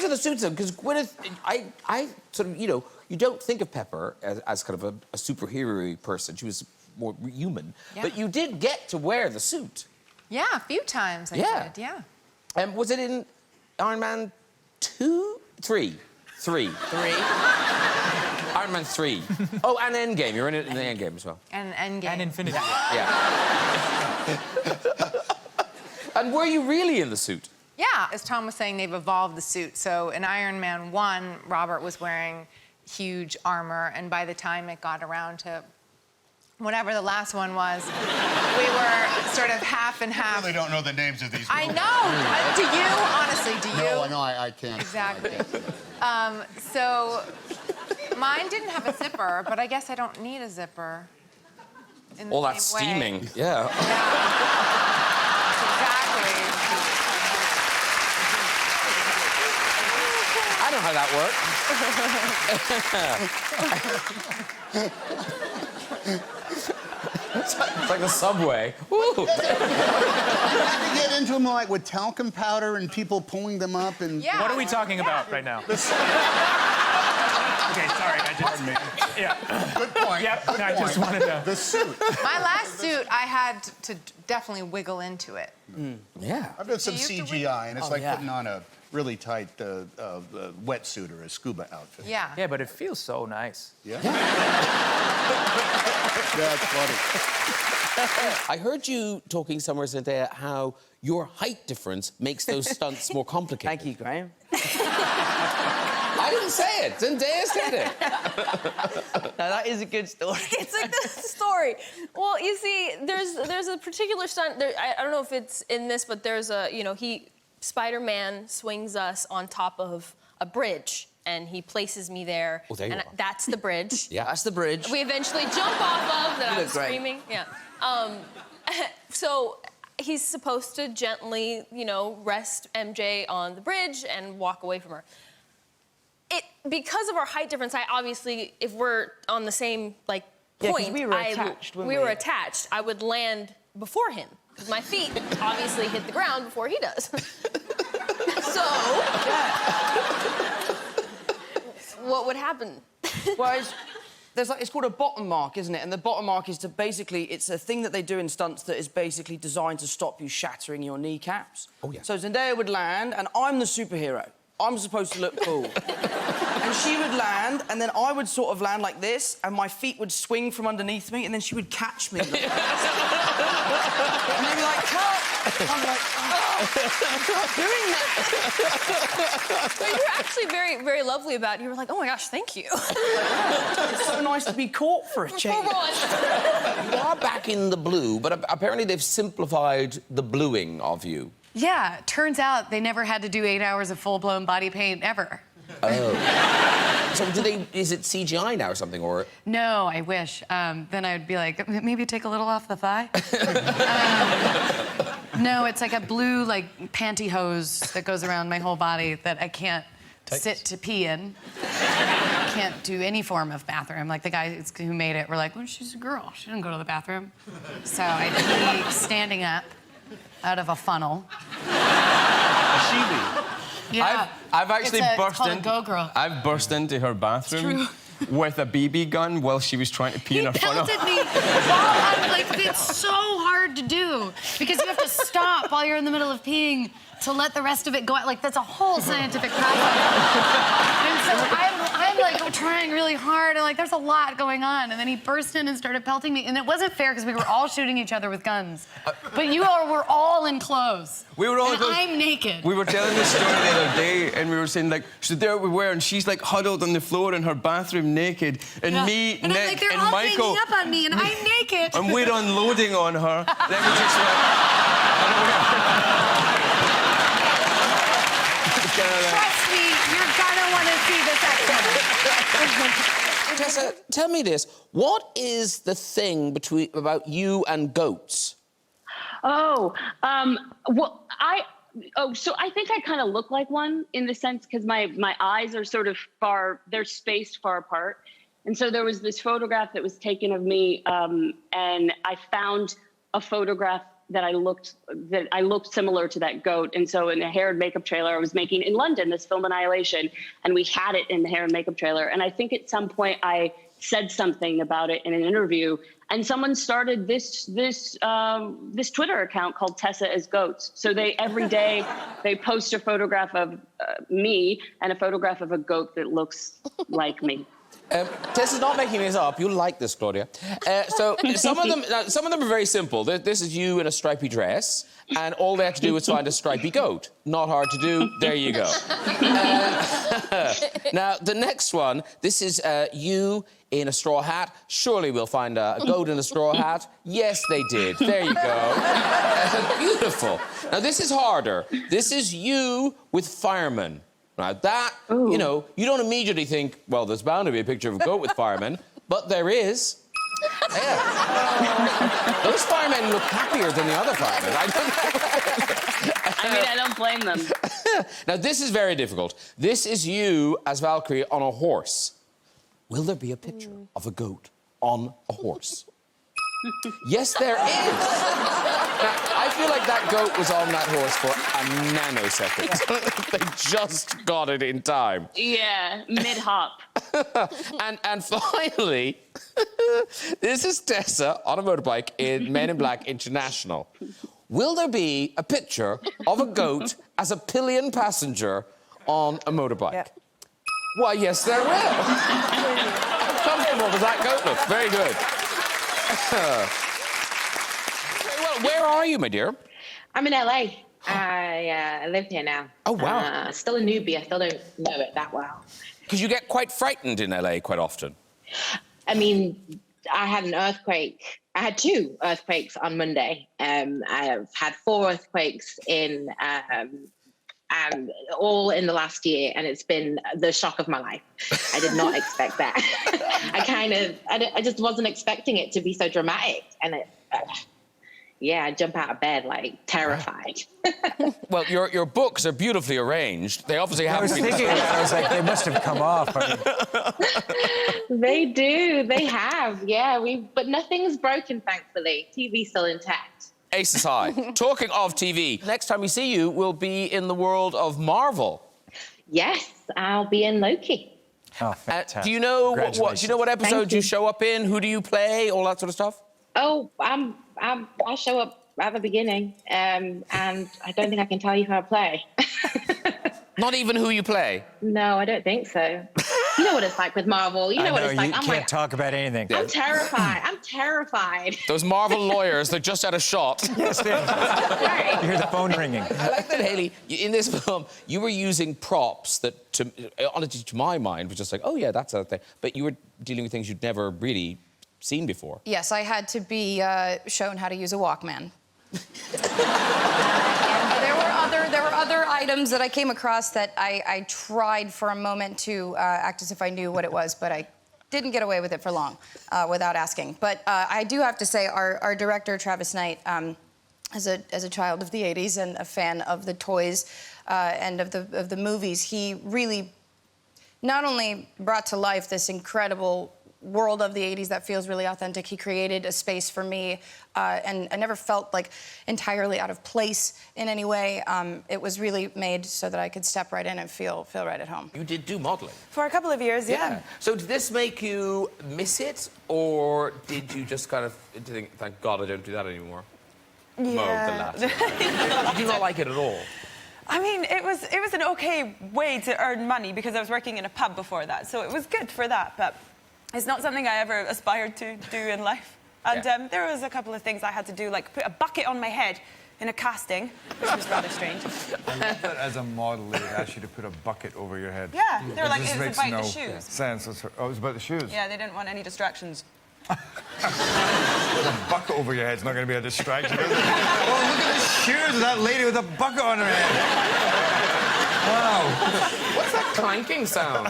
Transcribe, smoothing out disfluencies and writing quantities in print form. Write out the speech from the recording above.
to the suits, though, because Gwyneth, I sort of, you know, you don't think of Pepper as kind of a superhero person. She was more human. Yeah. But you did get to wear the suit. Yeah, a few times I did, yeah. Was it in Iron Man 2? 3? 3. 3. Iron Man 3. Oh, and Endgame. You're in it in the Endgame as well. And Endgame. And Infinity War. Yeah. And were you really in the suit? Yeah, as Tom was saying, they've evolved the suit. So in Iron Man 1, Robert was wearing huge armor, and by the time it got around to whatever the last one was, we were sort of half and half. I really don't know the names of these movies. I know. Do you? Honestly, do you? No, I can't. Exactly. So mine didn't have a zipper, but I guess I don't need a zipper. In the All that same way. steaming, yeah. Exactly. I know how that works. It's like the subway. Woo. Did you get into them like with talcum powder and people pulling them up and? Yeah. What are we talking about right now? Okay, sorry, I just... Yeah. Good point. Yep, Good I just point. wanted to... The suit. My last suit, I had to definitely wiggle into it. Yeah. I've done some Do you have to CGI, and it's like putting on a really tight wetsuit or a scuba outfit. Yeah. Yeah, but it feels so nice. Yeah? That's funny. I heard you talking somewhere today how your height difference makes those stunts more complicated. Thank you, Graham. I didn't say it. Zendaya said it. No, that is a good story. It's a good story. Well, you see, there's a particular stunt. I don't know if it's in this, but there's a, you know, Spider-Man swings us on top of a bridge, and he places me there. Oh, there you are. That's the bridge. Yeah. That's the bridge. We eventually jump off of that. You I'm look great. screaming. Yeah. So he's supposed to gently, you know, rest MJ on the bridge and walk away from her. Because of our height difference, I obviously, if we're on the same like point, 'cause we were attached, weren't we we? were attached. I would land before him because my feet obviously hit the ground before he does. So, what would happen? Well, it's called a bottom mark, isn't it? And the bottom mark is to basically, it's a thing that they do in stunts that is basically designed to stop you shattering your kneecaps. Oh, yeah. So Zendaya would land, and I'm the superhero. I'm supposed to look cool. And she would land, and then I would sort of land like this, and my feet would swing from underneath me, and then she would catch me. And they'd be like, cut! I'm like, oh, I'm doing that. But you were actually very, very lovely about it. You were like, oh my gosh, thank you. It's so nice to be caught for a change. You are back in the blue, but apparently they've simplified the bluing of you. Yeah, turns out they never had to do 8 hours of full-blown body paint ever. Oh. So is it CGI now or something, or...? No, I wish. Then I would be like, maybe take a little off the thigh. No, it's like a blue, like, pantyhose that goes around my whole body that I can't sit to pee in. Can't do any form of bathroom. Like, the guys who made it were like, well, she's a girl. She didn't go to the bathroom. So I pee standing up out of a funnel. A Sheely. Yeah. I've actually I've burst into her bathroom with a BB gun while she was trying to pee in her funnel. He pelted me while I'm like, it's so hard to do because you have to stop while you're in the middle of peeing to let the rest of it go out. Like, that's a whole scientific process. And so I'm like trying really hard and like there's a lot going on. And then he burst in and started pelting me. And it wasn't fair because we were all shooting each other with guns. But you all were all in clothes. We were all and in clothes. I'm naked. We were telling this story the other day, and we were saying, like, so there we were, and she's, like, huddled on the floor in her bathroom naked, and me, and Nick, I'm like, they're and all Michael... ganging up on me, and I'm naked. And we're unloading on her. Then we just went... Trust me, you're gonna want to see this episode. Tessa, tell me this. What is the thing about you and goats? Well, so I think I kind of look like one in the sense because my eyes are sort of they're spaced far apart. And so there was this photograph that was taken of me, and I found a photograph that I looked similar to that goat. And so in the hair and makeup trailer I was making in London, this film Annihilation, and we had it in the hair and makeup trailer. And I think at some point I said something about it in an interview, and someone started this Twitter account called Tessa as Goats. So every day they post a photograph of me and a photograph of a goat that looks like me. Tessa's not making this up. You'll like this, Claudia. So some of them are very simple. This is you in a stripy dress, and all they have to do is find a stripy goat. Not hard to do. There you go. Now, the next one, this is you in a straw hat. Surely we'll find a goat in a straw hat. Yes, they did. There you go. Beautiful. Now, this is harder. This is you with firemen. Now, that, you know, you don't immediately think, well, there's bound to be a picture of a goat with firemen, but there is. Yeah. Those firemen look happier than the other firemen. I don't blame them. Now, this is very difficult. This is you as Valkyrie on a horse. Will there be a picture of a goat on a horse? Yes, there is. Now, I feel like that goat was on that horse for a nanosecond. They just got it in time. Yeah, mid-hop. and finally, this is Tessa on a motorbike in Men in Black International. Will there be a picture of a goat as a pillion passenger on a motorbike? Yep. Why, yes, there will. How comfortable does that goat look? Very good. Well, where are you, my dear? I'm in LA. I live here now. Oh, wow. Still a newbie. I still don't know it that well. Because you get quite frightened in LA quite often. I mean, I had an earthquake. I had 2 earthquakes on Monday. I've had 4 earthquakes in and all in the last year, and it's been the shock of my life. I did not expect that. I just wasn't expecting it to be so dramatic, and I jump out of bed like terrified. Well, your books are beautifully arranged. They obviously I haven't was been thinking, I was like, they must have come off. They do, they have, yeah. But nothing's broken, thankfully. TV's still intact. Aces high. Talking of TV, next time we see you, we'll be in the world of Marvel. Yes, I'll be in Loki. Oh, fantastic. Do you know what episode you show up in? Who do you play? All that sort of stuff. Oh, I show up at the beginning, and I don't think I can tell you who I play. Not even who you play? No, I don't think so. You know what it's like with Marvel. You know what it's like. You can't talk about anything. I'm terrified. I'm terrified. Those Marvel lawyers, they're just out of shot. Yes, Right. you hear the phone ringing. I like that, Hayley, in this film, you were using props that, honestly, to my mind, was just like, oh, yeah, that's a thing. But you were dealing with things you'd never really seen before. Yes, I had to be shown how to use a Walkman. There were other items that I came across that I tried for a moment to act as if I knew what it was, but I didn't get away with it for long without asking. But I do have to say, our director, Travis Knight, as a child of the 80s and a fan of the toys and of the movies, he really not only brought to life this incredible world of the 80s that feels really authentic. He created a space for me, and I never felt like entirely out of place in any way. It was really made so that I could step right in and feel right at home. You did do modelling. For a couple of years, yeah. So did this make you miss it, or did you just kind of think, thank God I don't do that anymore? Yeah. Did you not like it at all? I mean, it was an okay way to earn money because I was working in a pub before that, so it was good for that, but it's not something I ever aspired to do in life. And there was a couple of things I had to do, like put a bucket on my head in a casting, which was rather strange. I love that as a model, they would ask you to put a bucket over your head. Yeah, they were like, This it was makes about no the shoes. sense. Oh, it was about the shoes? Yeah, they didn't want any distractions. A bucket over your head's not going to be a distraction, is it? Oh, look at the shoes of that lady with a bucket on her head. Wow. What's that clanking sound?